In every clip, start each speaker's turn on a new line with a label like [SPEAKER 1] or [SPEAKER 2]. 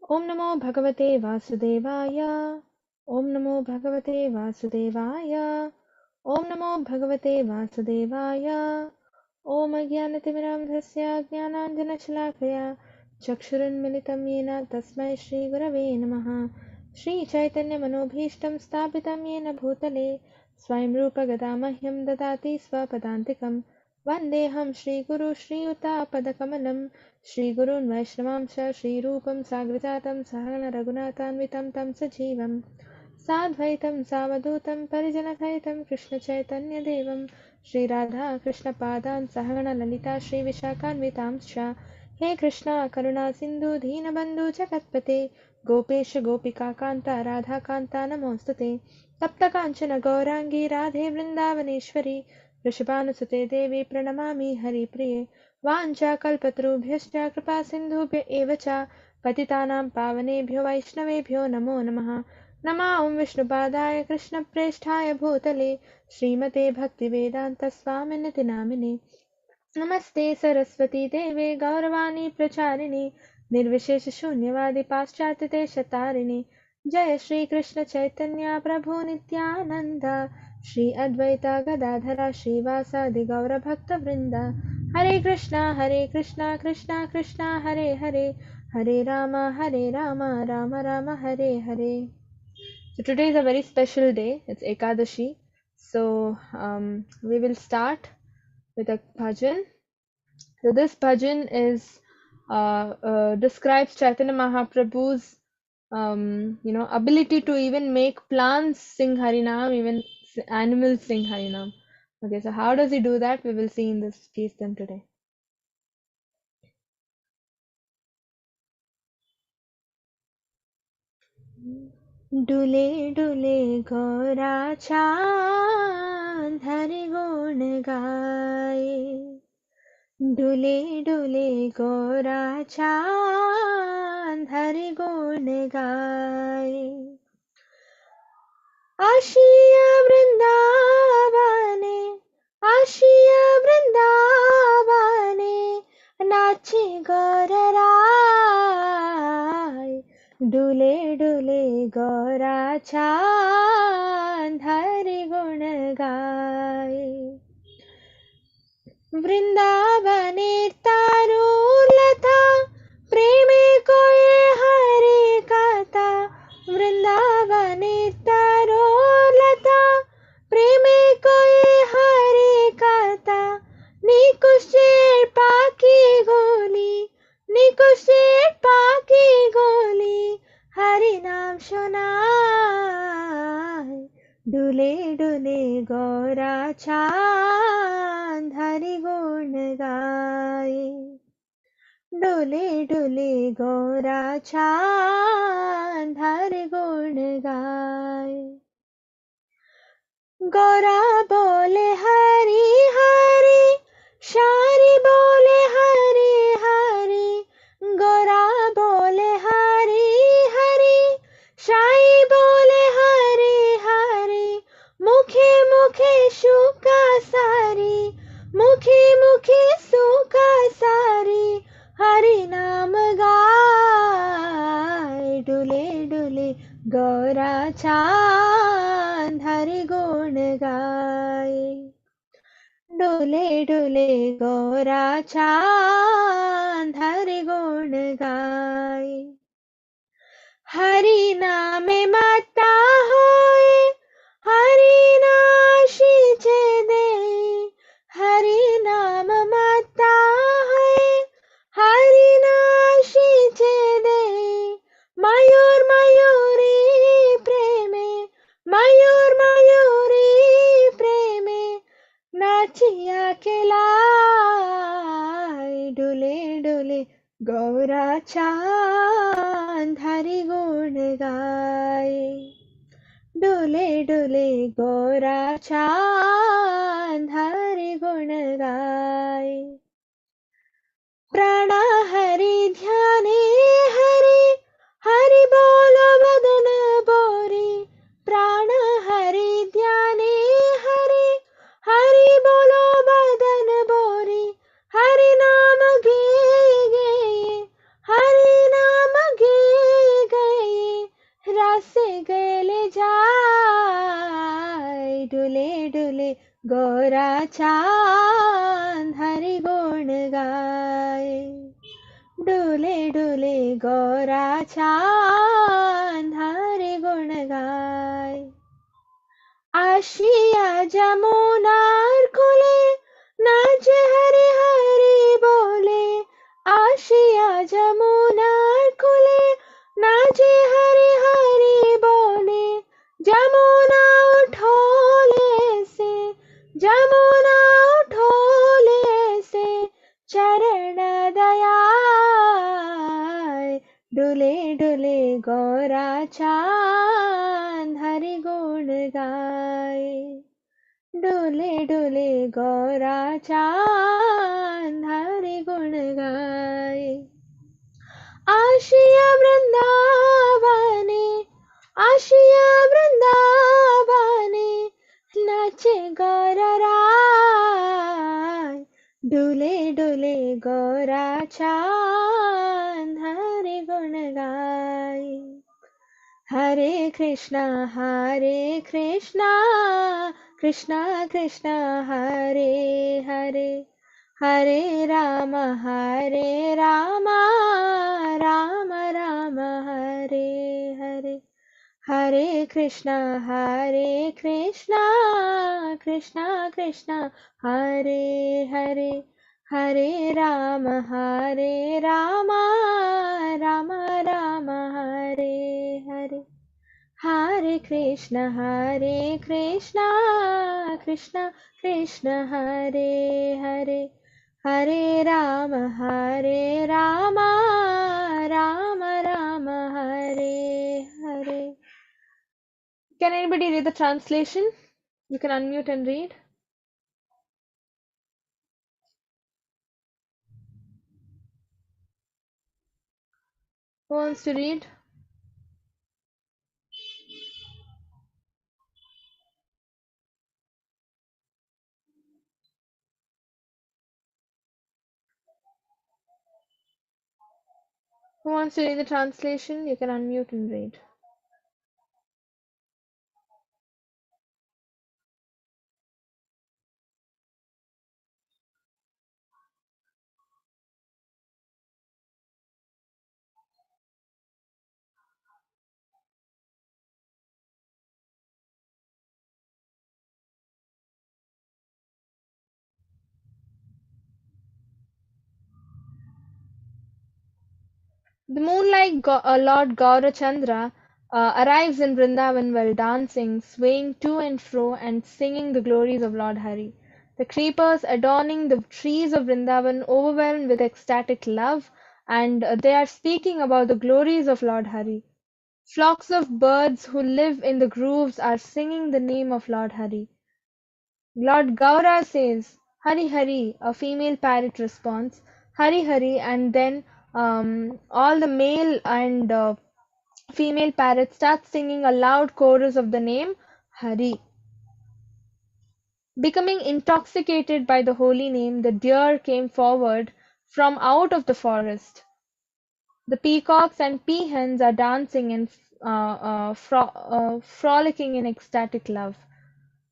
[SPEAKER 1] Om Namo Bhagavate Vasudevaya. Om Namo Bhagavate Vasudevaya. Om Namo Bhagavate Vasudevaya. Om Ajnanatimirandhasya Jnananjanashalakaya Chakshurunmilitam Yena Tasmai Shri Gurave Namaha. Shri Chaitanya Manobhishtam Sthapitam Yena Bhutale Swayam Rupa Gadamahyam Dadati Swapadantikam Vandeham Shri Guru Shri Yuta Padakamalam Shri Gurun Vaishnavamsha Shri Rupam Sagrajatam Sahana Raghunathanvitam Tam Sajivam Sadvaitam Savadutam Parijanathaitam Krishna Chaitanya Devam Shri Radha Krishna Padan Sahana Lalita Shri Vishakanvitamsha He Krishna Karuna Sindhu Dhinabandhu Jagatpate Gopesha Gopika Kanta Radha Kanta Namostate Tapta Kanchana Gaurangi Radhe Vrindavaneshwari Vrishabhanusute Devi Pranamami Hari Priye Vancha Kalpatarubhyascha Kripa Sindhubhya Evacha Patitanam Pavanebhyo Vaishnavebhyo Namo Namaha Nama Om Vishnupadaya Krishna Preshthaya Bhutale Srimate Bhaktivedanta Swaminiti Namine Namaste Saraswati Deve Gauravani Pracharini Nirvishesh Shunyavadi Paschatya Shatarini Jaya Shri Krishna Chaitanya Prabhu Nityananda Shri Advaita Gadadhara Shri Vasadi Gaura Bhakta Vrinda Hare Krishna Krishna Krishna Hare Hare Hare Rama Rama Rama Hare Hare. So today is a very special day. It's Ekadashi. So we will start with a bhajan. So this bhajan is describes Chaitanya Mahaprabhu's ability to even make plants sing Harinam, even animals sing Harinam. Okay, so how does he do that? We will see in this Kirtan today. डुले डुले गौरा चाँद हरि गुण गाए डुले डुले गौरा चाँद हरि गुण गाए आशिया वृंदावने नाचे गौर राय डुले डुले गौरा चाँद हरि गुण गाए वृंदावने तारुलता प्रेमे कोय हरि कथा वृंदावने तारुलता प्रेमे कोय हरि कथा निकुशेर पाकी गोली हरि नाम सुनाए डुले डुले गौरा चाँद हरि गुण गाए डुले डुले गौरा चाँद हरि गुण गाए गौरा बोले हरि हरि शारी बोले हरि हरि गौरा बोले हरि हरि शाई बोले हरि हरि मुखे मुखे शुका सारी हरि नाम गाए डुले डुले गौरा चाँद हरि गुण गाए डुले डुले गौरा चाँद हरि गुण गाए हरि नामे माता होए हरि नाशी जे दे हरि नाम माता है हरि नाशी जे दे मयूर मयूरी प्रेमे नाचिया के लाई डुले डुले गौरा चाँद हरि गुण गाए डुले डुले गौरा चाँद हरि गुण गाए प्राणा हरि ध्याने हरि बोलो बदन बोरी प्राण हरि ध्याने हरि बोलो बदन बोरी हरि नाम गे गे हरि नाम गे गोरा चांद हरि गुण गाए डोले डोले गोरा चांद हरि गुण गाए आशिया जमुनार कुले नाचे हरि हरि बोले आशिया जमुनार कुले नाचे हरि हरि बोले जमुना उठोले से चरण दयाल डुले डुले गोरा चांद हरि गुण गाए डोले डोले गोरा चांद हरि गुण गाए आशिया वृंदावने नाचे गौरा राय डोले डोले गोरा चांद हरि गुण गाए हरे Krishna Krishna Krishna Hare Hare Hare Ram Ram Ram Hare Hare Hare Krishna Krishna Krishna Hare Hare Hare Ram Ram Ram Hare Hare Hare Krishna Krishna Krishna Hare Hare Hare Ram Ram Ram Hare Hare Can anybody read the translation? You can unmute and read. Who wants to read? Who wants to read the translation? You can unmute and read. The moonlight Lord Gaurachandra arrives in Vrindavan while dancing, swaying to and fro and singing the glories of Lord Hari. The creepers adorning the trees of Vrindavan overwhelmed with ecstatic love, and they are speaking about the glories of Lord Hari. Flocks of birds who live in the groves are singing the name of Lord Hari. Lord Gaura says, "Hari Hari," a female parrot responds, "Hari Hari," and then all the male and female parrots start singing a loud chorus of the name Hari. Becoming intoxicated by the holy name, the deer came forward from out of the forest. The peacocks and peahens are dancing and frolicking in ecstatic love.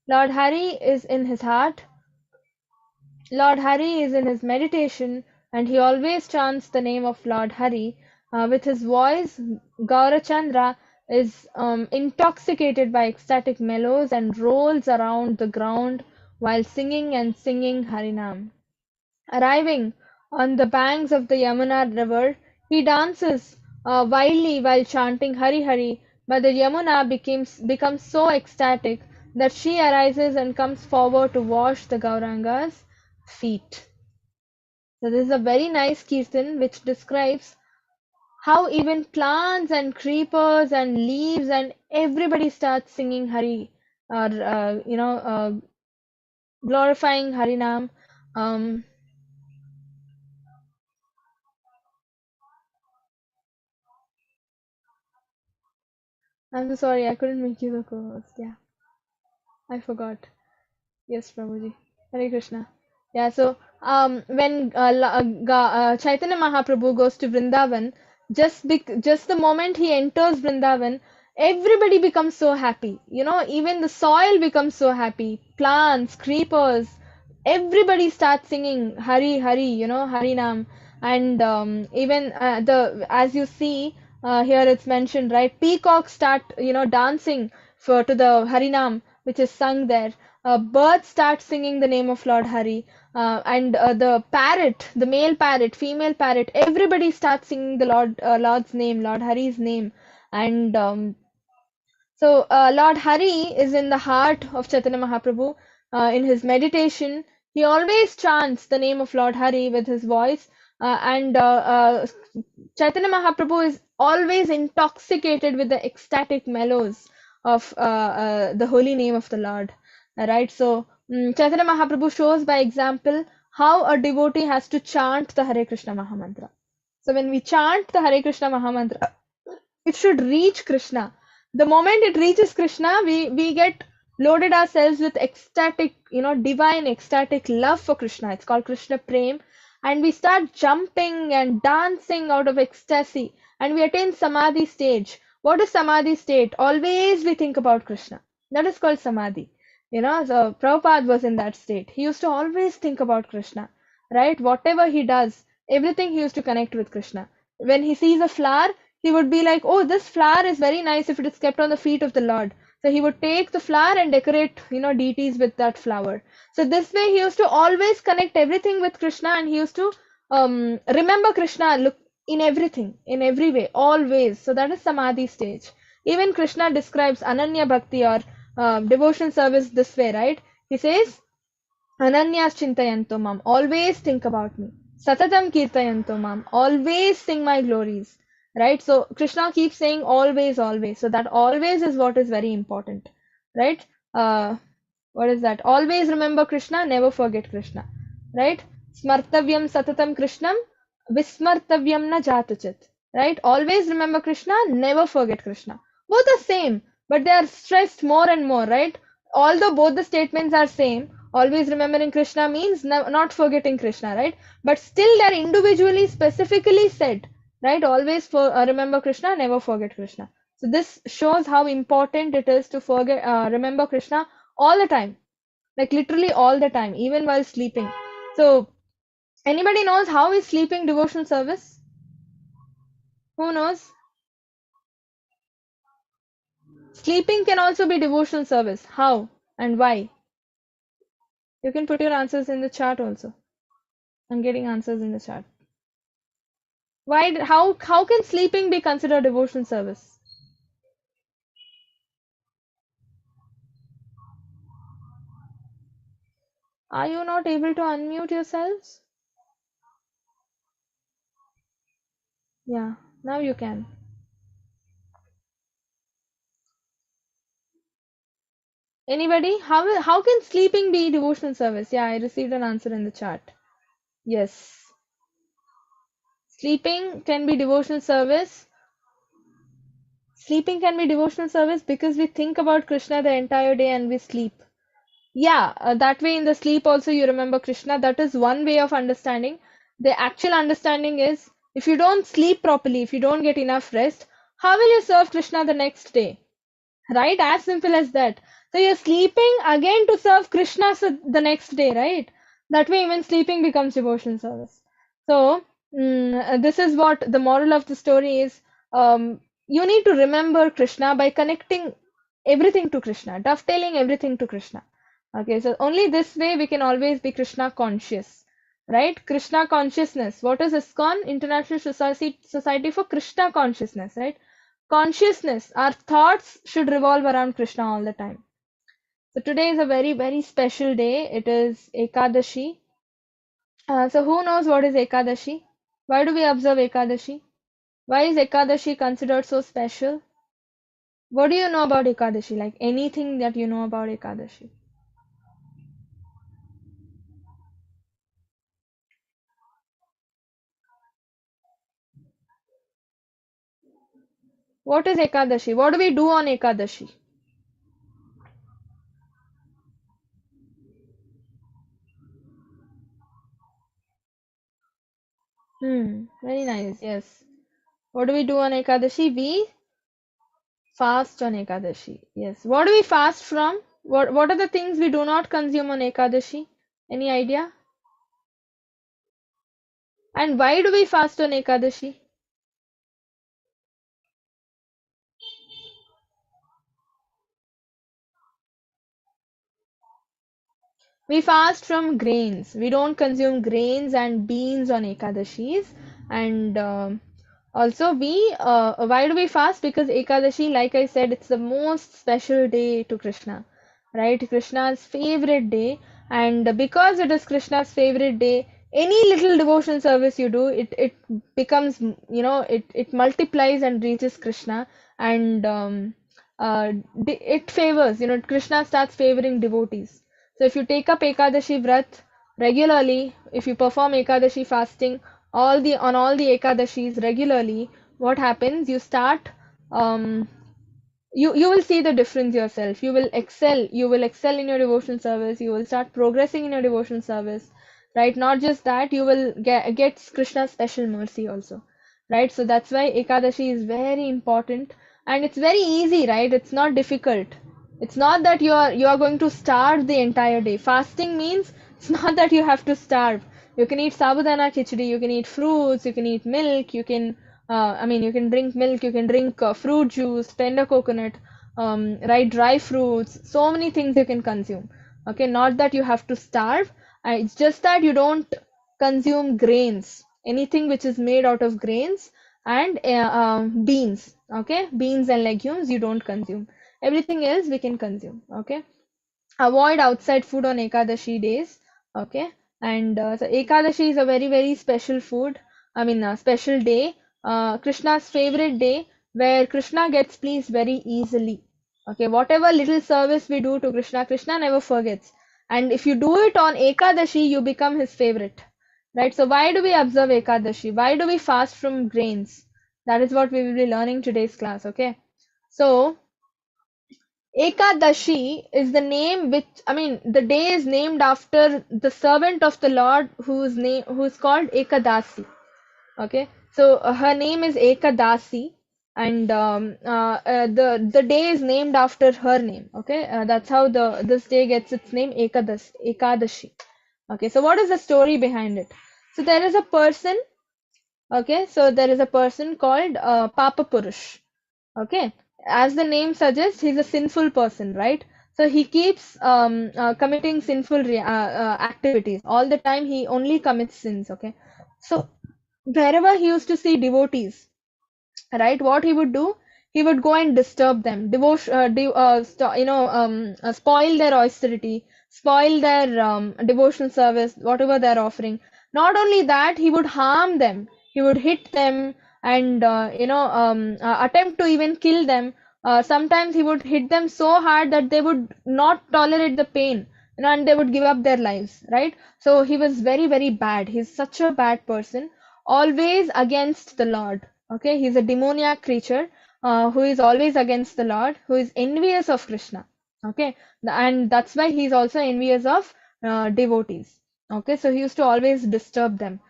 [SPEAKER 1] Lord Hari is in his heart. Lord Hari is in his meditation, and he always chants the name of Lord Hari. With his voice, Gaurachandra is intoxicated by ecstatic mellows and rolls around the ground while singing and singing Harinam. Arriving on the banks of the Yamuna river, he dances wildly while chanting Hari Hari, but the Yamuna becomes so ecstatic that she arises and comes forward to wash the Gauranga's feet. So this is a very nice kirtan which describes how even plants and creepers and leaves and everybody starts singing Hari, or glorifying Harinam. Um, I'm so sorry I couldn't make you the co-host. Yeah, I forgot. Yes, Prabhuji. Hare Krishna. Yeah, so when Chaitanya Mahaprabhu goes to Vrindavan, just the moment he enters Vrindavan, everybody becomes so happy. Even the soil becomes so happy. Plants, creepers, everybody starts singing Hari Hari, Hari Nam. And even the as you see here it's mentioned, right? Peacocks start, dancing to the Hari Nam, which is sung there. Birds start singing the name of Lord Hari. And the parrot, the male parrot, female parrot, everybody starts singing the Lord's name, Lord Hari's name. And Lord Hari is in the heart of Chaitanya Mahaprabhu. In his meditation, he always chants the name of Lord Hari with his voice, and Chaitanya Mahaprabhu is always intoxicated with the ecstatic mellows of the holy name of the Lord. Right? So, Chaitanya Mahaprabhu shows by example how a devotee has to chant the Hare Krishna Mahamantra. So, when we chant the Hare Krishna Mahamantra, it should reach Krishna. The moment it reaches Krishna, we get loaded ourselves with ecstatic, divine ecstatic love for Krishna. It's called Krishna Prem. And we start jumping and dancing out of ecstasy. And we attain Samadhi stage. What is Samadhi state? Always we think about Krishna. That is called Samadhi. So Prabhupada was in that state. He used to always think about Krishna. Right? Whatever he does, everything he used to connect with Krishna. When he sees a flower, he would be like, oh, this flower is very nice if it is kept on the feet of the Lord. So he would take the flower and decorate, deities with that flower. So this way he used to always connect everything with Krishna, and he used to remember Krishna look in everything, in every way, always. So that is Samadhi stage. Even Krishna describes Ananya Bhakti, or devotion service, this way, right? He says, Ananyas chintayanto mam, always think about me. Satatam kirtayanto mam, always sing my glories. Right? So Krishna keeps saying always, always. So that always is what is very important. Right? What is that? Always remember Krishna, never forget Krishna. Right? Smartavyam satatam Krishnam, vismartavyam na jatachit. Right? Always remember Krishna, never forget Krishna. Both are same, but they are stressed more and more, right? Although both the statements are same, always remembering Krishna means not forgetting Krishna, right? But still they're individually, specifically said, right? Always remember Krishna, never forget Krishna. So this shows how important it is to remember Krishna all the time, like literally all the time, even while sleeping. So anybody knows how is sleeping devotional service? Who knows? Sleeping can also be devotional service. How and why? You can put your answers in the chat also. I'm getting answers in the chat. How can sleeping be considered devotional service? Are you not able to unmute yourselves? Yeah, now you can. Anybody? How can sleeping be devotional service? Yeah, I received an answer in the chat. Yes. Sleeping can be devotional service. Sleeping can be devotional service because we think about Krishna the entire day and we sleep. Yeah, that way in the sleep also you remember Krishna. That is one way of understanding. The actual understanding is, if you don't sleep properly, if you don't get enough rest, how will you serve Krishna the next day? Right? As simple as that. So you're sleeping again to serve Krishna the next day, right? That way even sleeping becomes devotion service. So this is what the moral of the story is. You need to remember Krishna by connecting everything to Krishna, dovetailing everything to Krishna. Okay, so only this way we can always be Krishna conscious, right? Krishna consciousness. What is ISKCON? International Society for Krishna Consciousness, right? Consciousness, our thoughts should revolve around Krishna all the time. So today is a very, very special day. It is Ekadashi. So who knows what is Ekadashi? Why do we observe Ekadashi? Why is Ekadashi considered so special? What do you know about Ekadashi? Like anything that you know about Ekadashi? What is Ekadashi? What do we do on Ekadashi? Very nice. Yes. What do we do on Ekadashi? We Fast on Ekadashi. Yes. What do we fast from? What are the things we do not consume on Ekadashi? Any idea? And why do we fast on Ekadashi? We fast from grains. We don't consume grains and beans on Ekadashis. And also, why do we fast? Because Ekadashi, like I said, it's the most special day to Krishna, right? Krishna's favorite day. And because it is Krishna's favorite day, any little devotion service you do, it becomes, it multiplies and reaches Krishna. And it favors, Krishna starts favoring devotees. So if you take up Ekadashi Vrat regularly, if you perform Ekadashi fasting on all the Ekadashis regularly, what happens? Um, you will see the difference yourself. You will excel in your devotion service. You will start progressing in your devotion service, right? Not just that, you will get Krishna's special mercy also, right? So that's why Ekadashi is very important, and it's very easy, right? It's not difficult. It's not that you are going to starve the entire day. Fasting means it's not that you have to starve. You can eat sabudana khichdi, you can eat fruits, you can eat milk, you can drink milk, you can drink fruit juice, tender coconut, right, dry fruits, so many things you can consume. Okay, not that you have to starve. It's just that you don't consume grains, anything which is made out of grains and beans. Okay, beans and legumes you don't consume. Everything else we can consume. Okay, avoid outside food on Ekadashi days. Okay, and so Ekadashi is a very very special food. A special day. Krishna's favorite day, where Krishna gets pleased very easily. Okay, whatever little service we do to Krishna, Krishna never forgets. And if you do it on Ekadashi, you become his favorite. Right? So why do we observe Ekadashi? Why do we fast from grains? That is what we will be learning today's class. Okay. So Ekadashi is the name the day is named after the servant of the Lord who's called Ekadasi. Okay, so her name is Ekadasi, and the day is named after her name. Okay, that's how this day gets its name, Ekadashi. Okay, so what is the story behind it? So there is a person. Okay, so there is a person called Papa Purush. Okay, as the name suggests, he's a sinful person, right? So he keeps committing sinful activities all the time. He only commits sins. Okay, so wherever he used to see devotees, right, what he would do, he would go and disturb them, spoil their austerity, spoil their devotional service, whatever they're offering. Not only that, he would harm them, he would hit them, and attempt to even kill them. Sometimes he would hit them so hard that they would not tolerate the pain, and they would give up their lives, right? So he was very very bad. He's such a bad person, always against the Lord. Okay, he's a demoniac creature who is always against the Lord, who is envious of Krishna. Okay, and that's why he's also envious of devotees. Okay, so he used to always disturb them.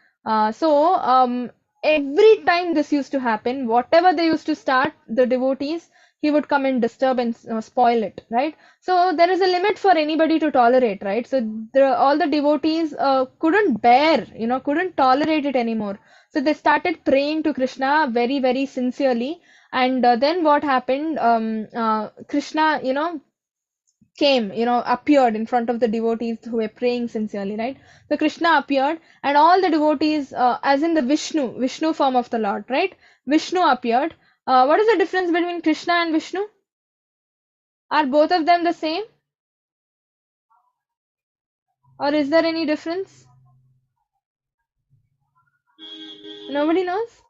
[SPEAKER 1] Every time this used to happen, whatever they used to start, the devotees, he would come and disturb and spoil it, right? So there is a limit for anybody to tolerate, right? So all the devotees couldn't bear, couldn't tolerate it anymore. So they started praying to Krishna very, very sincerely. And then what happened? Krishna, appeared in front of the devotees who were praying sincerely, right? So Krishna appeared, and all the devotees, as in the Vishnu form of the Lord, right? Vishnu appeared. What is the difference between Krishna and Vishnu? Are both of them the same? Or is there any difference? Nobody knows?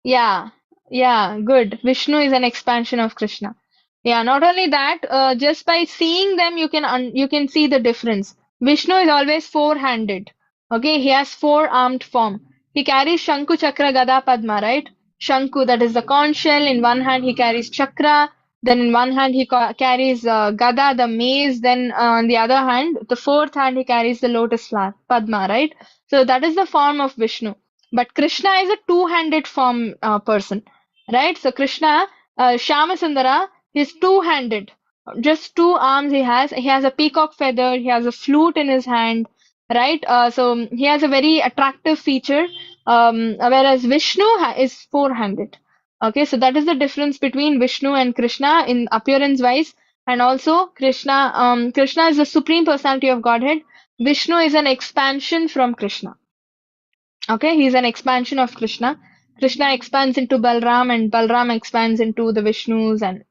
[SPEAKER 1] Yeah, yeah, good. Vishnu is an expansion of Krishna. Yeah, not only that, just by seeing them, you can see the difference. Vishnu is always four-handed. Okay, he has four-armed form. He carries Shanku, Chakra, Gada, Padma, right? Shanku, that is the conch shell. In one hand, he carries Chakra. Then in one hand, he carries Gada, the mace. Then on the other hand, the fourth hand, he carries the lotus flower, Padma, right? So that is the form of Vishnu. but Krishna is a two-handed form person, right? So Krishna, Shyamasundara, he's two-handed, just two arms he has. He has a peacock feather, he has a flute in his hand, right? So he has a very attractive feature, whereas Vishnu is four-handed. Okay, so that is the difference between Vishnu and Krishna in appearance wise. And also Krishna is the supreme personality of Godhead. Vishnu is an expansion from Krishna. Okay, he's an expansion of Krishna. Krishna expands into Balram and Balram expands into the Vishnus and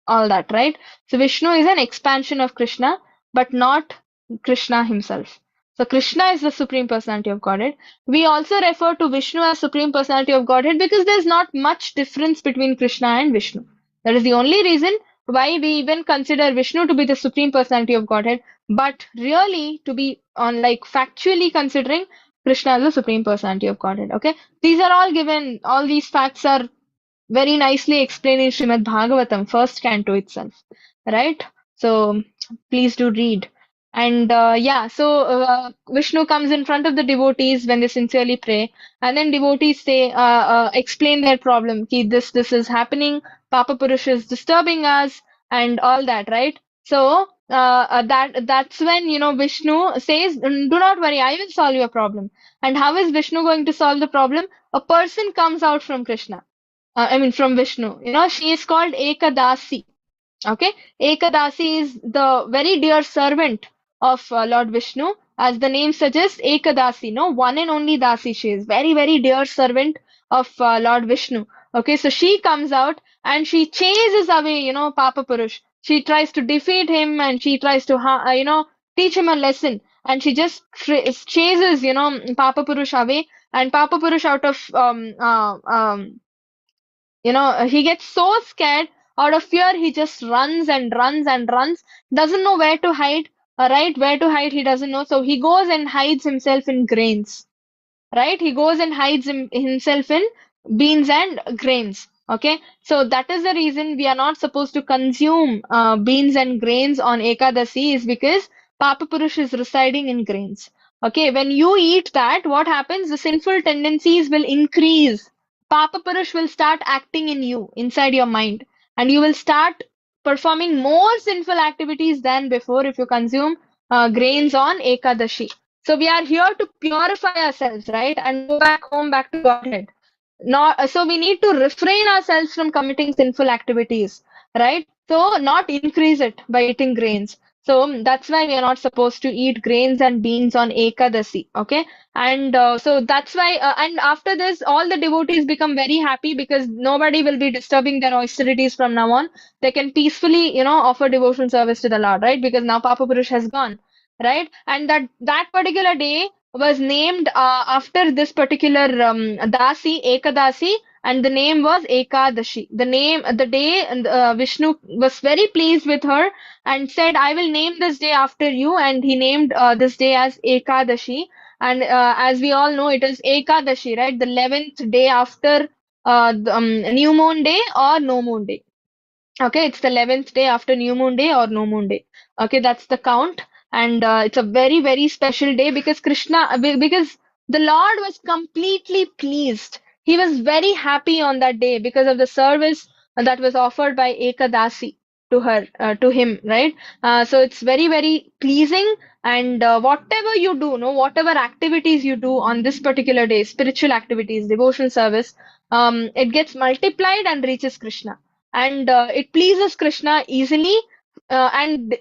[SPEAKER 1] all that, right? So Vishnu is an expansion of Krishna, but not Krishna himself. So Krishna is the Supreme Personality of Godhead. We also refer to Vishnu as Supreme Personality of Godhead because there's not much difference between Krishna and Vishnu. That is the only reason why we even consider Vishnu to be the Supreme Personality of Godhead, but really to be on like factually considering Krishna as the Supreme Personality of Godhead. Okay, these are all given, all these facts are very nicely explained in Srimad Bhagavatam, first canto itself, right? So please do read. And Vishnu comes in front of the devotees when they sincerely pray, and then devotees say, explain their problem. Ki this is happening. Papa Purush is disturbing us, and all that, right? So that's when Vishnu says, "Do not worry, I will solve your problem." And how is Vishnu going to solve the problem? A person comes out from Krishna. From Vishnu. She is called Ekadasi. Okay, Ekadasi is the very dear servant of Lord Vishnu. As the name suggests, Ekadasi, no, one and only Dasi. She is very, very dear servant of Lord Vishnu. Okay, so she comes out and she chases away, Papa Purush. She tries to defeat him and she tries to, teach him a lesson. And she just chases, Papa Purush away. And Papa Purush, out of he gets so scared. Out of fear, he just runs and runs and runs, doesn't know where to hide. Right, where to hide he doesn't know, so he goes and hides himself in grains. Right, he goes and hides himself in beans and grains. Okay, so that is the reason we are not supposed to consume beans and grains on Ekadasi, is because Papa Purush is residing in grains. Okay, when you eat that, what happens? The sinful tendencies will increase. Papa Purush will start acting in you, inside your mind, and you will start performing more sinful activities than before if you consume grains on Ekadashi. So we are here to purify ourselves, right? And go back home, back to Godhead. Not, so we need to refrain ourselves from committing sinful activities, right? So not increase it by eating grains. So that's why we are not supposed to eat grains and beans on Ekadasi, okay? And so that's why, and after this, all the devotees become very happy because nobody will be disturbing their austerities from now on. They can peacefully, offer devotional service to the Lord, right? Because now Papa Purush has gone, right? And that particular day was named after this particular Dasi, Ekadasi, and the name was Ekadashi. The day, Vishnu was very pleased with her and said, I will name this day after you. And he named this day as Ekadashi. And as we all know, it is Ekadashi, right? The 11th day after new moon day or no moon day. Okay, it's the 11th day after new moon day or no moon day. Okay, that's the count. And it's a very, very special day because because the Lord was completely pleased. He was very happy on that day because of the service that was offered by Ekadasi to her, to him, right? So it's very, very pleasing. And whatever you do, no, whatever activities you do on this particular day, spiritual activities, devotional service, it gets multiplied and reaches Krishna, and it pleases Krishna easily, and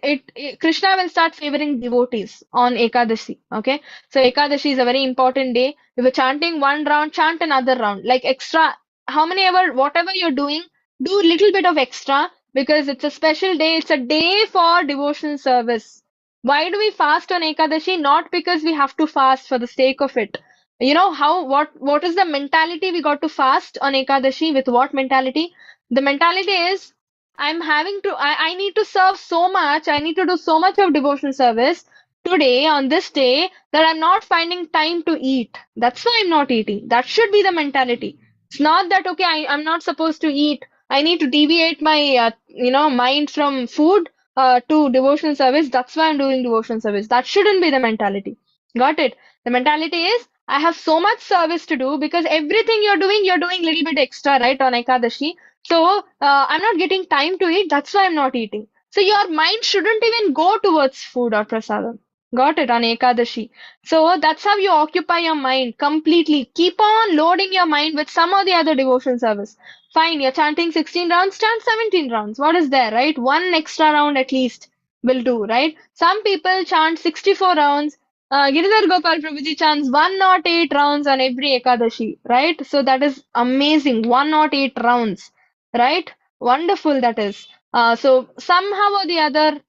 [SPEAKER 1] Krishna will start favoring devotees on Ekadashi. Okay, so Ekadashi is a very important day. If you're chanting one round, chant another round, like extra. How many ever, whatever you're doing, do a little bit of extra because it's a special day. It's a day for devotional service. Why do we fast on Ekadashi? Not because we have to fast for the sake of it. What is the mentality we got to fast on Ekadashi? With what mentality? The mentality is, I need to serve so much, I need to do so much of devotional service today on this day that I'm not finding time to eat. That's why I'm not eating. That should be the mentality. It's not that, okay, I'm not supposed to eat. I need to deviate my, mind from food to devotional service. That's why I'm doing devotional service. That shouldn't be the mentality. Got it? The mentality is,
[SPEAKER 2] I have so much service to do, because everything you're doing little bit extra, right, on Ekadashi. So I'm not getting time to eat. That's why I'm not eating. So your mind shouldn't even go towards food or prasadam. Got it, on Ekadashi. So that's how you occupy your mind completely. Keep on loading your mind with some or the other devotion service. Fine, you're chanting 16 rounds, chant 17 rounds. What is there, right? One extra round at least will do, right? Some people chant 64 rounds. Giridhar Gopal Prabhuji chants 108 rounds on every Ekadashi, right? So that is amazing. 108 rounds, right? Wonderful that is. So somehow or the other,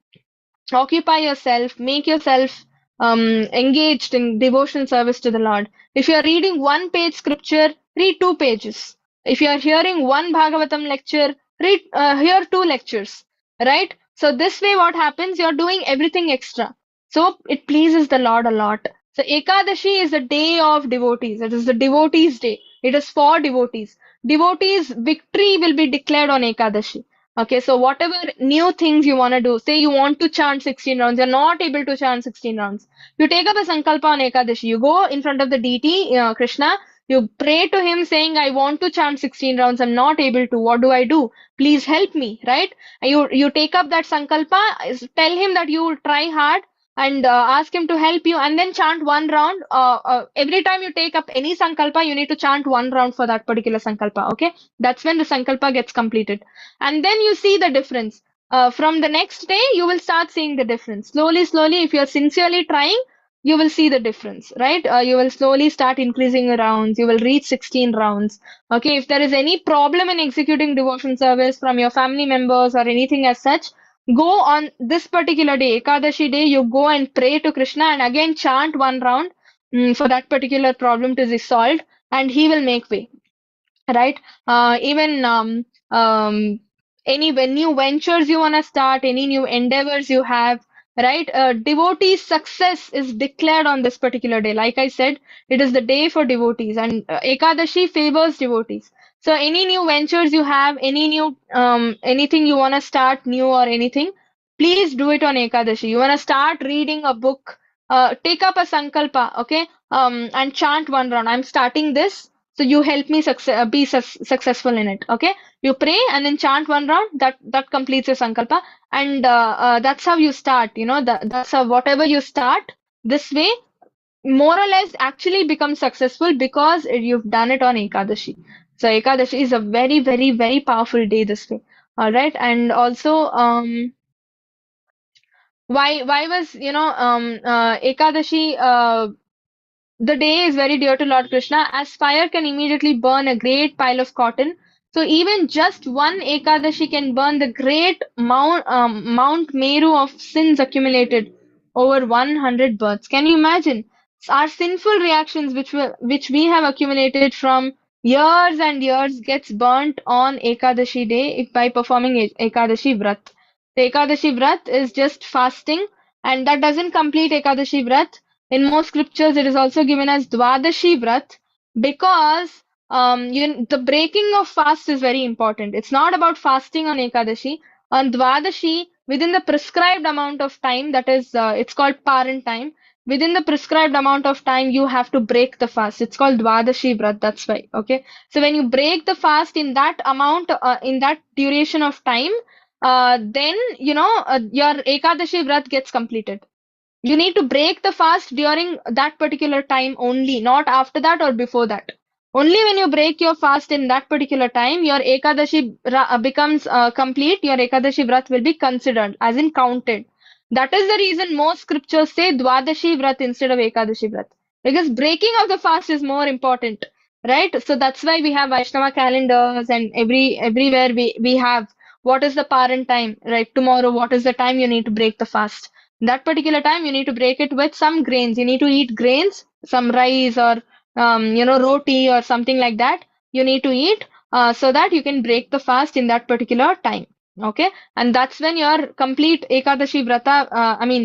[SPEAKER 2] occupy yourself, make yourself engaged in devotion service to the Lord. If you are reading one page scripture, read 2 pages. If you are hearing one Bhagavatam lecture, hear 2 lectures, right? So this way, what happens? You're doing everything extra. So it pleases the Lord a lot. So Ekadashi is a day of devotees. It is the devotees' day. It is for devotees. Devotees' victory will be declared on Ekadashi. Okay, so whatever new things you want to do, say you want to chant 16 rounds, you're not able to chant 16 rounds. You take up a sankalpa on Ekadashi. You go in front of the deity, Krishna, you pray to him saying, I want to chant 16 rounds, I'm not able to. What do I do? Please help me, right? And you take up that sankalpa, tell him that you will try hard, and ask him to help you, and then chant 1 round. Every time you take up any sankalpa, you need to chant 1 round for that particular sankalpa. Okay, that's when the sankalpa gets completed, and then you see the difference. From the next day, you will start seeing the difference. Slowly, slowly, if you're sincerely trying, you will see the difference, right? You will slowly start increasing your rounds. You will reach 16 rounds. Okay, if there is any problem in executing devotion service from your family members or anything as such, go on this particular day, Ekadashi day, you go and pray to Krishna and again chant 1 round, for that particular problem to be solved, and he will make way, right? Even any new ventures you want to start, any new endeavors you have, right? Devotees' success is declared on this particular day. Like I said, it is the day for devotees, and Ekadashi favors devotees. So any new ventures you have, any new anything you want to start new or anything, please do it on Ekadashi. You want to start reading a book, take up a sankalpa, okay, and chant 1 round. I'm starting this, so you help me be successful in it. Okay, you pray and then chant 1 round. That completes your sankalpa, and that's how you start. That's how whatever you start this way, more or less, actually becomes successful because you've done it on Ekadashi. So Ekadashi is a very, very, very powerful day this way. All right, and also why was Ekadashi the day is very dear to Lord Krishna, as fire can immediately burn a great pile of cotton. So even just one Ekadashi can burn the great Mount Meru of sins accumulated over 100 births. Can you imagine? Our sinful reactions, which we have accumulated from years and years, gets burnt on Ekadashi day by performing Ekadashi Vrat. The Ekadashi Vrat is just fasting, and that doesn't complete Ekadashi Vrat. In most scriptures, it is also given as Dwadashi Vrat, because the breaking of fast is very important. It's not about fasting on Ekadashi. On Dwadashi, within the prescribed amount of time, that is, it's called Paran time. Within the prescribed amount of time, you have to break the fast. It's called Dwadashi Vrat. That's why. Okay. So when you break the fast in that amount, in that duration of time, then your Ekadashi Vrat gets completed. You need to break the fast during that particular time only, not after that or before that. Only when you break your fast in that particular time, your Ekadashi becomes complete. Your Ekadashi Vrat will be considered, as in counted. That is the reason most scriptures say Dwadashi Vrat instead of Ekadashi Vrat. Because breaking of the fast is more important, right? So that's why we have Vaishnava calendars, and everywhere we have what is the parent time, right? Tomorrow, what is the time you need to break the fast? That particular time, you need to break it with some grains. You need to eat grains, some rice or roti or something like that. You need to eat so that you can break the fast in that particular time. Okay, and that's when your complete Ekadashi Vrata,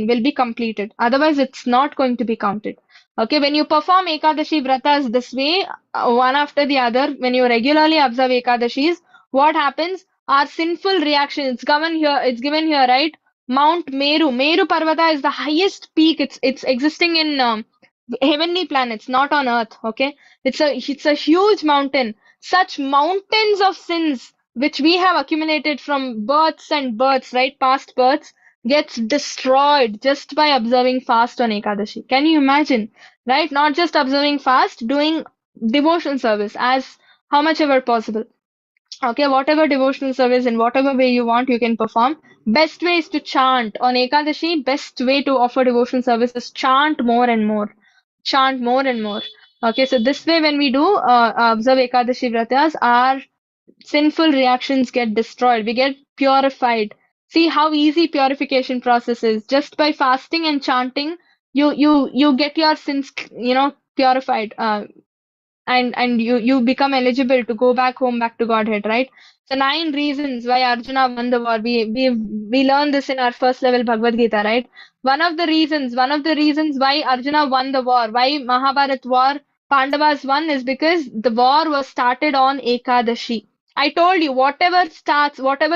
[SPEAKER 2] will be completed. Otherwise, it's not going to be counted. Okay, when you perform Ekadashi Vratas this way, one after the other, when you regularly observe Ekadashis, what happens? Our sinful reaction, it's given here, right? Mount Meru. Meru Parvata is the highest peak. It's existing in heavenly planets, not on Earth. Okay, it's a huge mountain. Such mountains of sins which we have accumulated from births and births, right, past births, gets destroyed just by observing fast on Ekadashi. Can you imagine, right? Not just observing fast, doing devotion service as how much ever possible. Okay, whatever devotional service in whatever way you want, you can perform. Best way is to chant. On Ekadashi, best way to offer devotional service is chant more and more. Chant more and more. Okay, so this way when we do observe Ekadashi Vratas, our sinful reactions get destroyed. We get purified. See how easy purification process is. Just by fasting and chanting, you get your sins, purified. And you become eligible to go back home, back to Godhead, right? So 9 reasons why Arjuna won the war. We learned this in our first level Bhagavad Gita, right? One of the reasons why Arjuna won the war, why Mahabharat war Pandavas won, is because the war was started on Ekadashi. I told you, whatever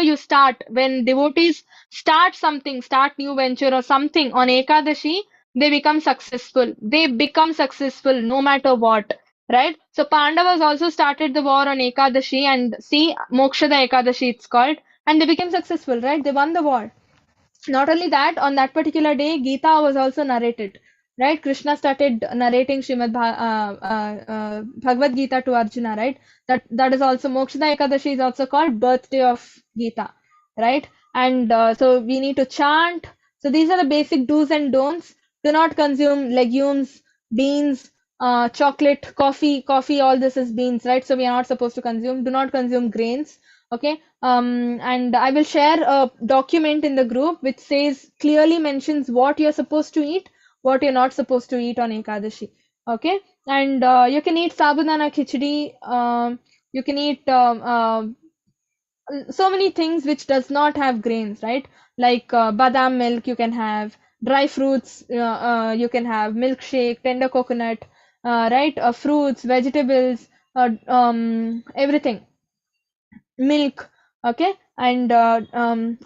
[SPEAKER 2] you start, when devotees start something, start new venture or something on Ekadashi, they become successful. They become successful no matter what. Right? So Pandavas also started the war on Ekadashi, and see, Mokshada Ekadashi it's called, and they became successful, right? They won the war. Not only that, on that particular day, Gita was also narrated, right? Krishna started narrating Bhagavad Gita to Arjuna, right? That is also Mokshada Ekadashi is also called birthday of Gita, right? And so we need to chant. So these are the basic do's and don'ts. Do not consume legumes, beans, chocolate, coffee. Coffee, all this is beans, right? So we are not supposed to consume. Do not consume grains. Okay. And I will share a document in the group which says clearly mentions what you're supposed to eat, what you're not supposed to eat on Ekadashi. Okay. And you can eat sabudana khichdi. You can eat so many things which does not have grains, right? Like badam milk you can have, dry fruits you can have, milkshake, tender coconut, right? Fruits, vegetables, everything, milk. Okay. And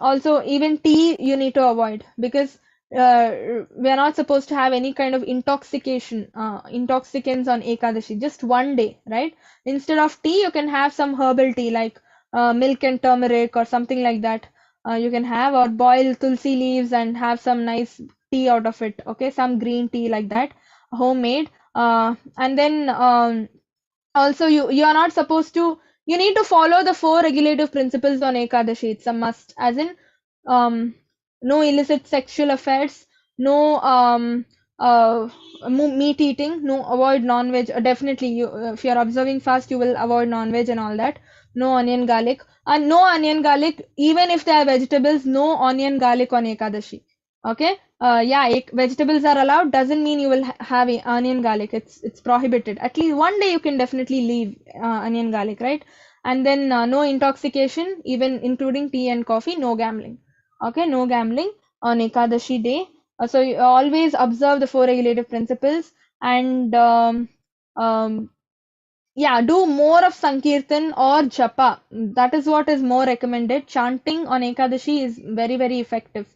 [SPEAKER 2] also even tea you need to avoid, because we are not supposed to have any kind of intoxicants on Ekadashi. Just one day, right? Instead of tea you can have some herbal tea, like milk and turmeric or something like that. You can have, or boil tulsi leaves and have some nice tea out of it. Okay, some green tea like that, homemade. And then also you are not supposed to, you need to follow the 4 regulative principles on Ekadashi. It's a must, as in um no illicit sexual affairs, no meat eating, no, avoid non-veg. Definitely you, if you're observing fast, you will avoid non-veg and all that. No onion garlic, and no onion garlic even if they are vegetables. No onion garlic on Ekadashi. Okay. Yeah, vegetables are allowed doesn't mean you will have onion garlic. It's prohibited. At least one day you can definitely leave onion garlic, right? And then no intoxication, even including tea and coffee. No gambling. Okay, no gambling on Ekadashi day. So you always observe the 4 regulative principles, and yeah, do more of Sankirtan or Japa. That is what is more recommended. Chanting on Ekadashi is very, very effective.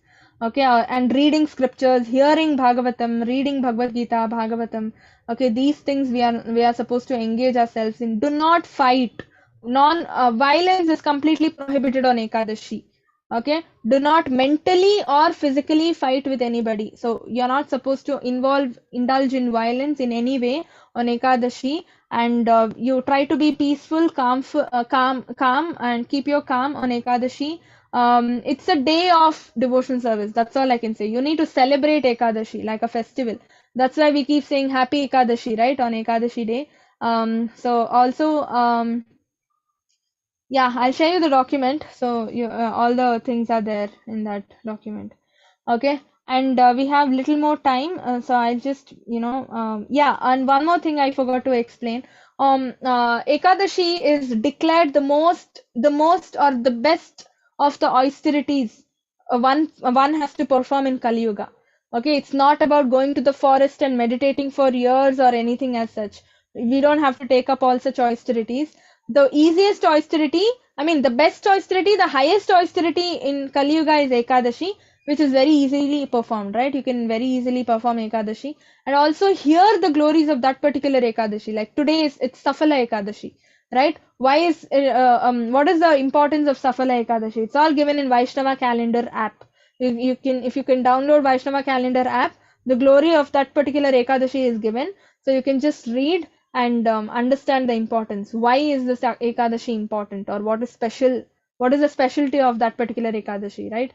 [SPEAKER 2] Okay, and reading scriptures, hearing Bhagavatam, reading Bhagavad Gita, Bhagavatam. Okay, these things we are supposed to engage ourselves in. Do not fight. Violence is completely prohibited on Ekadashi. Okay, do not mentally or physically fight with anybody. So you're not supposed to indulge in violence in any way on Ekadashi. And you try to be peaceful, calm, and keep your calm on Ekadashi. It's a day of devotion service. That's all I can say. You need to celebrate Ekadashi like a festival. That's why we keep saying Happy Ekadashi, right, on Ekadashi day. So also, yeah, I'll share you the document. So all the things are there in that document. Okay. And we have little more time, so I'll just, yeah. And one more thing I forgot to explain. Ekadashi is declared the most or the best of the austerities one has to perform in Kali Yuga. Okay, it's not about going to the forest and meditating for years or anything as such. We don't have to take up all such austerities. The easiest austerity, I mean, the best austerity, the highest austerity in Kali Yuga is Ekadashi.
[SPEAKER 1] which is very easily performed, right? You can very easily perform Ekadashi and also hear the glories of that particular Ekadashi. Like today it's Safala Ekadashi, right? What is the importance of Safala Ekadashi? It's all given in Vaishnava calendar app. If you can download Vaishnava calendar app, the glory of that particular Ekadashi is given. So you can just read and understand the importance. Why is this Ekadashi important, or what is special? What is the specialty of that particular Ekadashi, right?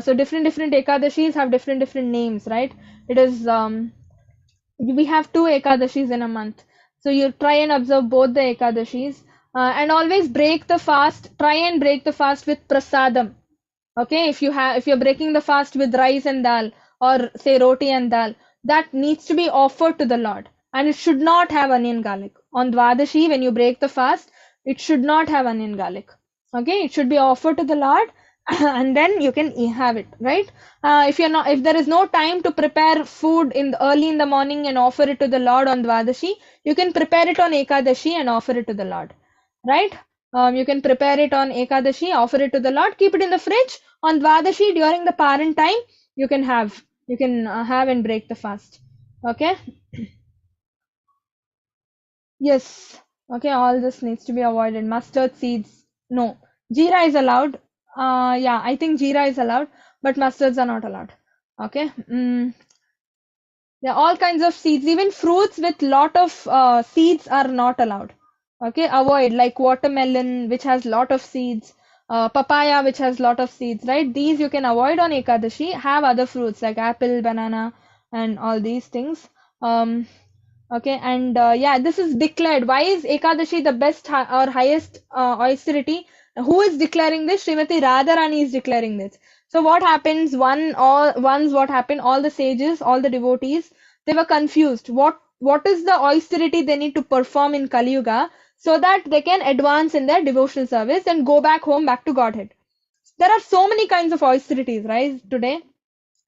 [SPEAKER 1] So different Ekadashis have different names, right? It is we have two Ekadashis in a month. So you try and observe both the Ekadashis and always break the fast. Try and break the fast with prasadam. Okay, if you're breaking the fast with rice and dal, or say roti and dal, that needs to be offered to the Lord, and it should not have onion garlic. On Dwadashi, when you break the fast, it should not have onion garlic. Okay, it should be offered to the Lord, and then you can have it, right? If there is no time to prepare food early in the morning and offer it to the Lord on Dwadashi, you can prepare it on Ekadashi and offer it to the Lord, right? You can prepare it on Ekadashi, offer it to the Lord, keep it in the fridge. On Dwadashi, during the parent time, you can have and break the fast. Okay. Yes. Okay. All this needs to be avoided. Mustard seeds, no. Jeera is allowed. Yeah, I think jeera is allowed, but mustards are not allowed. Okay. There are all kinds of seeds. Even fruits with lot of seeds are not allowed. Okay, avoid, like watermelon, which has lot of seeds, papaya, which has lot of seeds, right? These you can avoid on Ekadashi. Have other fruits like apple, banana, and all these things. Okay, and yeah, this is declared. Why is Ekadashi the best or highest austerity? Who is declaring this? Srimati Radharani is declaring this. So what happens? What happened? All the sages, all the devotees, they were confused. What is the austerity they need to perform in Kali Yuga so that they can advance in their devotional service and go back home, back to Godhead? There are so many kinds of austerities, right? Today,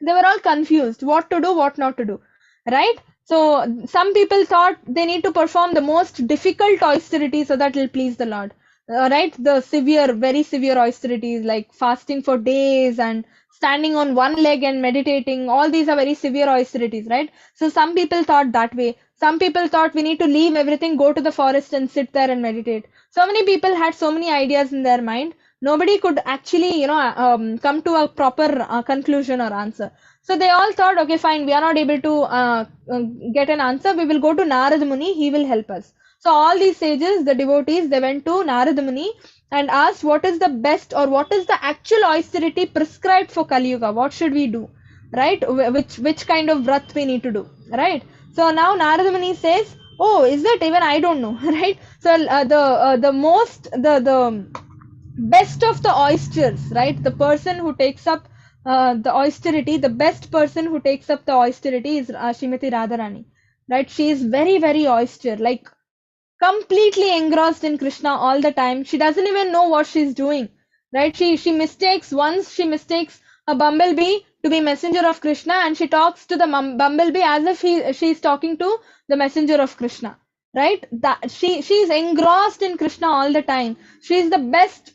[SPEAKER 1] they were all confused. What to do, what not to do, right? So some people thought they need to perform the most difficult austerity so that it'll please the Lord. Right? The severe, very severe austerities like fasting for days and standing on one leg and meditating. All these are very severe austerities, right? So some people thought that way. Some people thought we need to leave everything, go to the forest and sit there and meditate. So many people had so many ideas in their mind. Nobody could actually, come to a proper conclusion or answer. So they all thought, okay, fine, we are not able to get an answer. We will go to Narad Muni. He will help us. So all these sages, the devotees, they went to Narad Muni and asked what is the best or what is the actual austerity prescribed for Kali Yuga. What should we do, right? Which kind of vrat we need to do, right? So now Narad Muni says, oh, is that even I don't know, right? So the best of the oysters, right? The person who takes up the austerity, the best person who takes up the austerity is Srimati Radharani, right? She is very, very austere, like completely engrossed in Krishna all the time. She doesn't even know what she's doing, right? She mistakes a bumblebee to be messenger of Krishna, and she talks to the bumblebee as if she's talking to the messenger of Krishna, right? That she's engrossed in Krishna all the time. She's the best,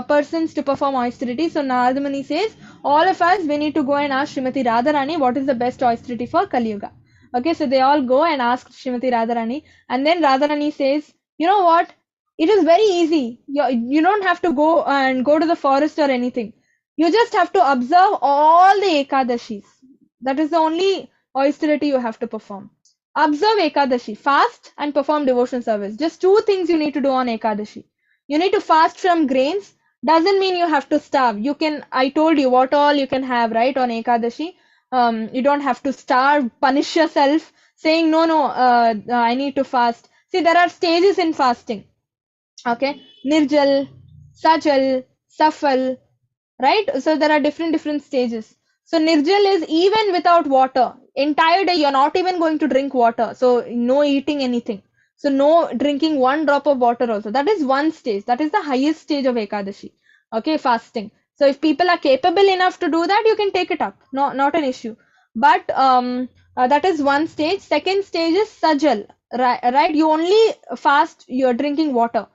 [SPEAKER 1] persons to perform austerity. So Narada Muni says, all of us, we need to go and ask Srimati Radharani what is the best austerity for Kali Yuga. Okay, so they all go and ask Srimati Radharani, and then Radharani says, you know what? It is very easy. You don't have to go to the forest or anything. You just have to observe all the Ekadashis. That is the only austerity you have to perform. Observe Ekadashi, fast and perform devotion service. Just two things you need to do on Ekadashi. You need to fast from grains. Doesn't mean you have to starve. I told you what all you can have, right, on Ekadashi. You don't have to starve, punish yourself, saying, no, I need to fast. See, there are stages in fasting. Okay, Nirjal, Sajal, Safal, right? So there are different stages. So Nirjal is even without water. Entire day, you're not even going to drink water. So no eating anything. So no drinking one drop of water also. That is one stage. That is the highest stage of Ekadashi. Okay, fasting. So if people are capable enough to do that, you can take it up. No, not an issue. But that is one stage. Second stage is Sajal, right? You only fast, you're drinking water.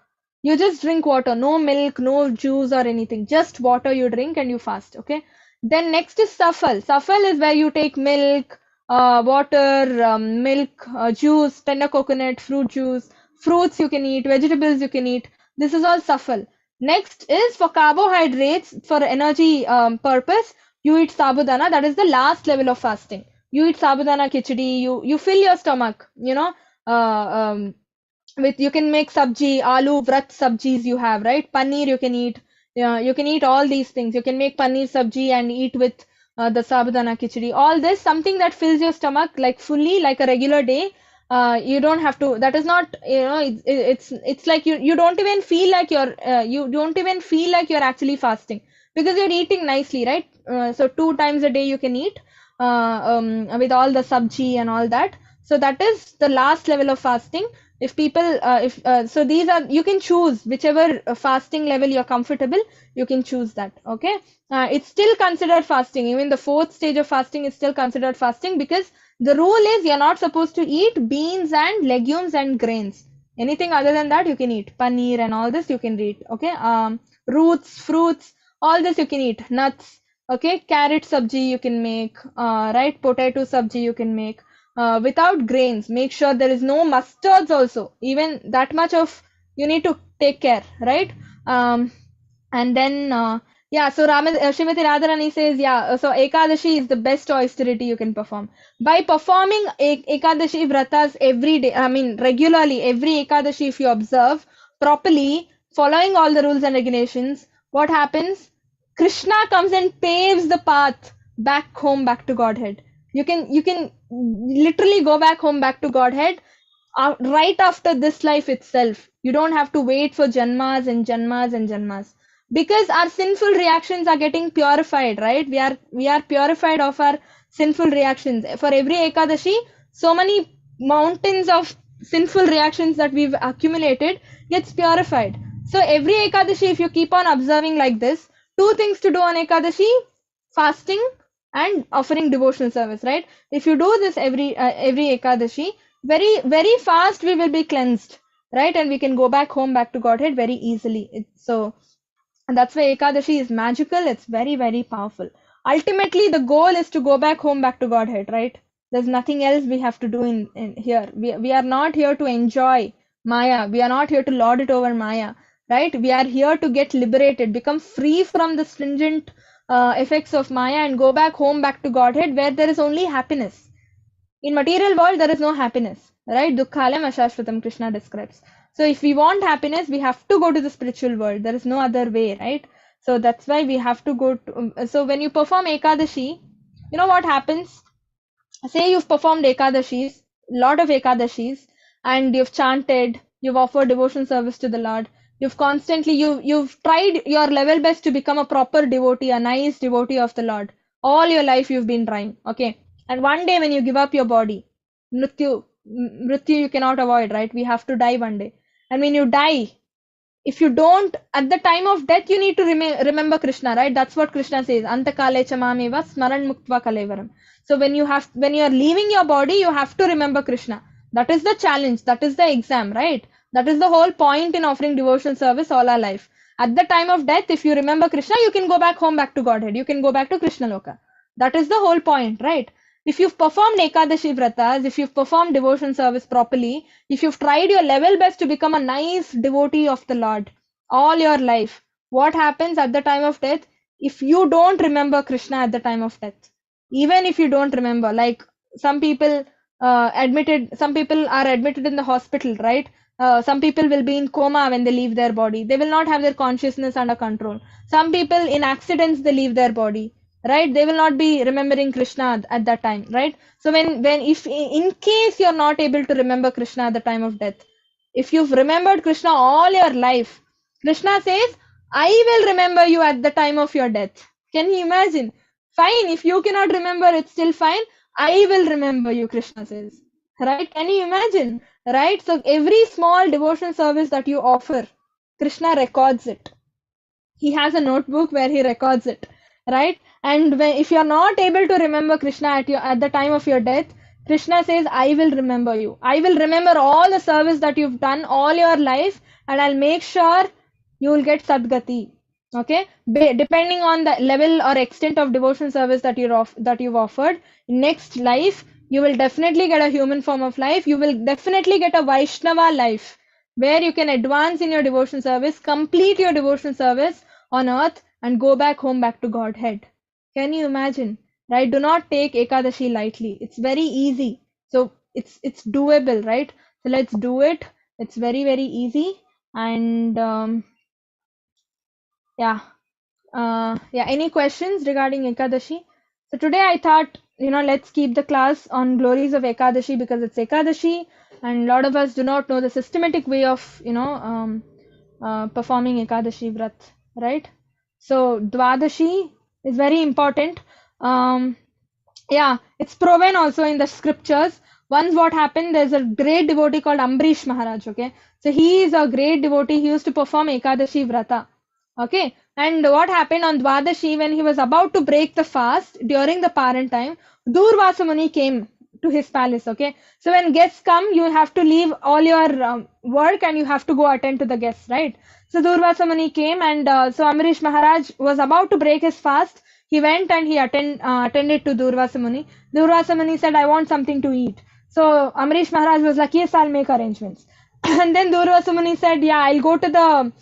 [SPEAKER 1] You just drink water, no milk, no juice or anything. Just water you drink and you fast, okay?
[SPEAKER 2] Then next is safal. Safal is where you take milk, water, milk, juice, tender coconut, fruit juice, fruits you can eat, vegetables you can eat. This is all safal. Next is for carbohydrates, for energy purpose, you eat sabudana. That is the last level of fasting. You eat sabudana khichdi, you fill your stomach, uh, um, with, you can make sabji, aloo vrat sabjis you have, right? Paneer you can eat. Yeah, you can eat all these things. You can make paneer sabji and eat with the sabudana khichdi. All this, something that fills your stomach like fully, like a regular day. You don't have to. That is not, it's like you don't even feel like you don't even feel like you're actually fasting because you're eating nicely, right? So 2 times a day you can eat with all the sabji and all that. So that is the last level of fasting. If people if so these are, you can choose whichever fasting level you're comfortable, you can choose that. Okay, it's still considered fasting. Even the fourth stage of fasting is still considered fasting, because the rule is you're not supposed to eat beans and legumes and grains. Anything other than that you can eat. Paneer and all this you can eat. Okay, roots, fruits, all this you can eat. Nuts. Okay, carrot sabji you can make, right? Potato sabji you can make without grains. Make sure there is no mustards also. Even that much of, you need to take care, right? And then yeah, so Srimati Radharani says, yeah, so Ekadashi is the best austerity you can perform. By performing Ekadashi vratas every day, I mean regularly, every Ekadashi, if you observe properly, following all the rules and regulations, what happens? Krishna comes and paves the path back home, back to Godhead. You can literally go back home, back to Godhead right after this life itself. You don't have to wait for janmas and janmas and janmas, because our sinful reactions are getting purified, right? We are purified of our sinful reactions. For every Ekadashi, so many mountains of sinful reactions that we've accumulated gets purified. So every Ekadashi, if you keep on observing like this, two things to do on Ekadashi: fasting and offering devotional service, right? If you do this every Ekadashi, very fast we will be cleansed, right? And we can go back home, back to Godhead very easily. So and that's why Ekadashi is magical. It's very powerful. Ultimately, the goal is to go back home, back to Godhead, right? There's nothing else we have to do in here. We are not here to enjoy Maya. We are not here to lord it over Maya, right? We are here to get liberated, become free from the stringent effects of Maya, and go back home, back to Godhead, where there is only happiness. In material world, there is no happiness, right? Dukkhalam ashashvatam, Krishna describes. So if we want happiness, we have to go to the spiritual world. There is no other way, right? So that's why we have to go to, so when you perform Ekadashi, you know what happens? Say you've performed Ekadashis, lot of Ekadashis, and you've chanted, you've offered devotion service to the Lord. You've constantly, you've tried your level best to become a proper devotee, a nice devotee of the Lord. All your life you've been trying, okay? And one day when you give up your body, mrityu you cannot avoid, right? We have to die one day. And when you die, if you don't, at the time of death, you need to remember Krishna, right? That's what Krishna says. Antakale chamameva smaran muktva kalevaram. So when you are leaving your body, you have to remember Krishna. That is the challenge. That is the exam, right? That is the whole point in offering devotional service all our life. At the time of death, if you remember Krishna, you can go back home, back to Godhead. You can go back to Krishna Loka. That is the whole point, right? If you've performed Ekadashi vratas, if you've performed devotion service properly, if you've tried your level best to become a nice devotee of the Lord all your life, what happens at the time of death? If you don't remember Krishna at the time of death, even if you don't remember, like some people some people are admitted in the hospital, right? Some people will be in coma when they leave their body. They will not have their consciousness under control. Some people in accidents, they leave their body, right? They will not be remembering Krishna at that time, right? So when if in case you're not able to remember Krishna at the time of death, if you've remembered Krishna all your life, Krishna says, I will remember you at the time of your death. Can you imagine? Fine, if you cannot remember, it's still fine. I will remember you, Krishna says. Right? Can you imagine? Right? So every small devotional service that you offer, Krishna records it. He has a notebook where he records it, right? And if you're not able to remember Krishna at the time of your death, Krishna says, I will remember you. I will remember all the service that you've done all your life, and I'll make sure you will get Sadgati. Okay, depending on the level or extent of devotional service that you've offered, next life you will definitely get a human form of life. You will definitely get a Vaishnava life where you can advance in your devotional service, complete your devotional service on earth, and go back home, back to Godhead. Can you imagine? Right? Do not take Ekadashi lightly. It's very easy. So it's doable, right? So let's do it. It's very, very easy. And yeah. Yeah, any questions regarding Ekadashi? So today I thought, let's keep the class on glories of Ekadashi because it's Ekadashi, and a lot of us do not know the systematic way of, performing Ekadashi Vrat, right? So Dwadashi is very important. Um, yeah, it's proven also in the scriptures. Once what happened, there's a great devotee called Ambrish Maharaj, okay? So he is a great devotee. He used to perform Ekadashi Vrata, okay? And what happened on Dwadashi, when he was about to break the fast during the parent time, Durvasa Muni came to his palace, okay? So when guests come, you have to leave all your work and you have to go attend to the guests, right? So Durvasa Muni came, and so Ambrish Maharaj was about to break his fast. He went and he attended to Durvasa Muni. Durvasa Muni said, I want something to eat. So Amrish Maharaj was like, yes, I'll make arrangements. And then Durvasa Muni said, yeah, I'll go to the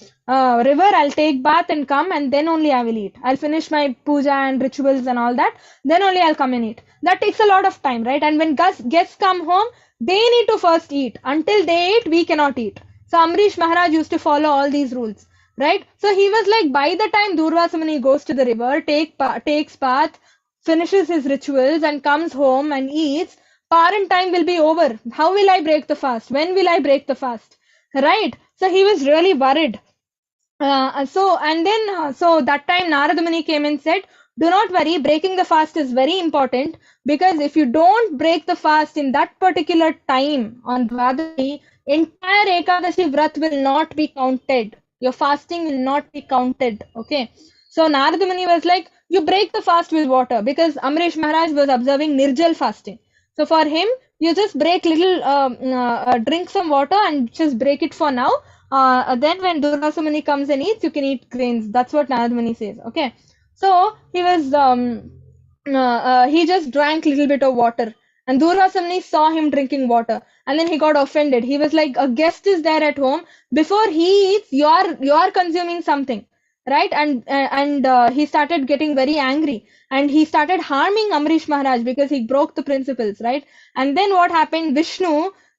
[SPEAKER 2] river, I'll take bath and come, and then only I will eat. I'll finish my puja and rituals and all that, then only I'll come and eat. That takes a lot of time, right? And when guests come home, they need to first eat. Until they eat, we cannot eat. So Amrish Maharaj used to follow all these rules, right? So he was like, by the time Durvasa Muni goes to the river, takes bath, finishes his rituals, and comes home and eats, parent time will be over. How will I break the fast? When will I break the fast? Right? So he was really worried. So that time Narada Muni came and said, do not worry, breaking the fast is very important, because if you don't break the fast in that particular time on Dvadashi, entire Ekadashi Vrat will not be counted. Your fasting will not be counted. Okay. So Narada Muni was like, you break the fast with water, because Amrish Maharaj was observing Nirjal fasting. So for him, you just break little, drink some water and just break it for now. Then when Durvasa Muni comes and eats, you can eat grains. That's what Narada Muni says. Okay. So he just drank a little bit of water. And Durvasa Muni saw him drinking water. And then he got offended. He was like, a guest is there at home. Before he eats, you are consuming something. Right? And he started getting very angry. And he started harming Amrish Maharaj because he broke the principles. Right? And then what happened?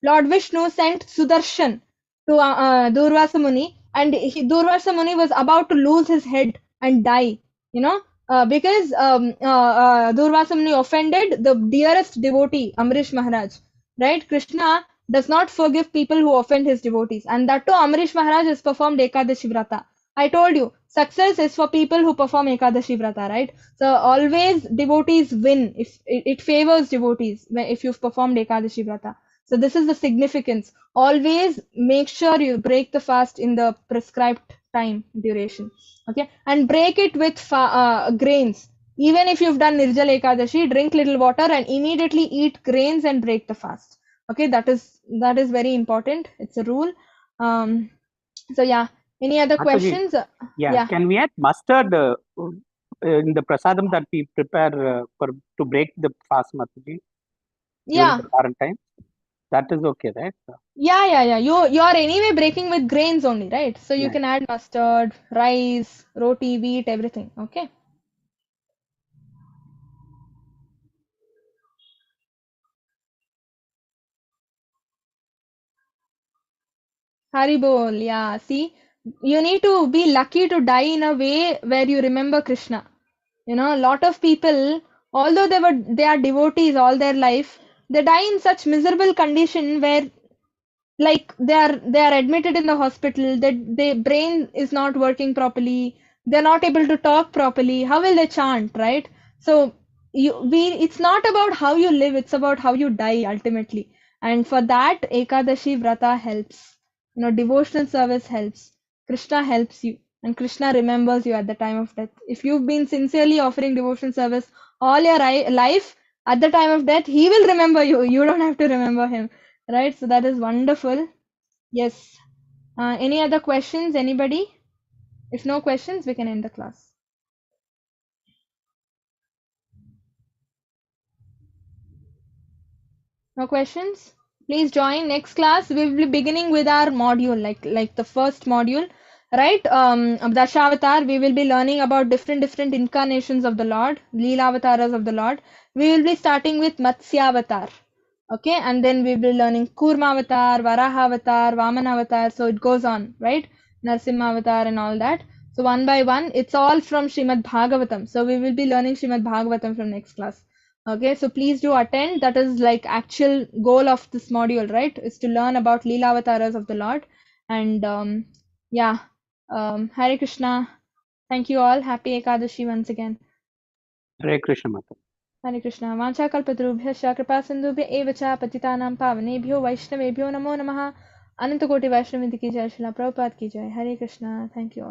[SPEAKER 2] Lord Vishnu sent Sudarshan to Durvasa Muni, and Durvasa Muni was about to lose his head and die, because Durvasa Muni offended the dearest devotee, Amrish Maharaj, right? Krishna does not forgive people who offend his devotees, and that too, Amrish Maharaj has performed Ekadashi Vrata. I told you, success is for people who perform Ekadashi Vrata, right? So always devotees win if it favors devotees if you've performed Ekadashi Vrata. So this is the significance. Always make sure you break the fast in the prescribed time duration. Okay, and break it with grains. Even if you've done Nirjal Ekadashi, drink little water and immediately eat grains and break the fast. Okay, that is very important. It's a rule. So yeah. Any other
[SPEAKER 3] Mataji,
[SPEAKER 2] questions?
[SPEAKER 3] yeah, can we add mustard in the prasadam that we prepare to break the fast, Mataji?
[SPEAKER 2] Yeah.
[SPEAKER 3] During the quarantine? That is okay, right?
[SPEAKER 2] Yeah. You are anyway breaking with grains only, right? So you
[SPEAKER 3] Yeah.
[SPEAKER 2] can add mustard, rice, roti, wheat, everything. Okay. Haribol, yeah. See, you need to be lucky to die in a way where you remember Krishna. A lot of people, although they are devotees all their life, they die in such miserable condition where, like, they are admitted in the hospital, that their brain is not working properly, they're not able to talk properly. How will they chant, right? So it's not about how you live, it's about how you die ultimately. And for that, Ekadashi Vrata helps. Devotional service helps. Krishna helps you, and Krishna remembers you at the time of death. If you've been sincerely offering devotional service all your life, at the time of death, he will remember you. You don't have to remember him. Right, so that is wonderful. Yes. Any other questions? Anybody?
[SPEAKER 1] If no questions, we can end the class. No questions? Please join next class. We will be beginning with our module, like the first module, right? Dashavatar. We will be learning about different incarnations of the Lord, Leela avatars of the Lord. We will be starting with Matsyavatar, okay, and then we will be learning Kurma avatar, Varaha avatar, Vamana avatar. So it goes on, right? Narsimha avatar and all that. So one by one, it's all from Srimad Bhagavatam. So we will be learning Srimad Bhagavatam from next class. Okay, so please do attend. That is like actual goal of this module, right? Is to learn about Leela avatars of the Lord. And yeah, Hare Krishna. Thank you all. Happy Ekadashi once again.
[SPEAKER 3] Hare Krishna Mata.
[SPEAKER 1] Hare Krishna. Vanchakalpadrubhyascha कृपा सिन्धुभ्य एव च पतितानां पावनेभ्यो वैष्णवेभ्यो नमो नमः. अनंत कोटि वैष्णव की जय. श्रीला प्रभुपाद की जय. Hare Krishna. Thank you all.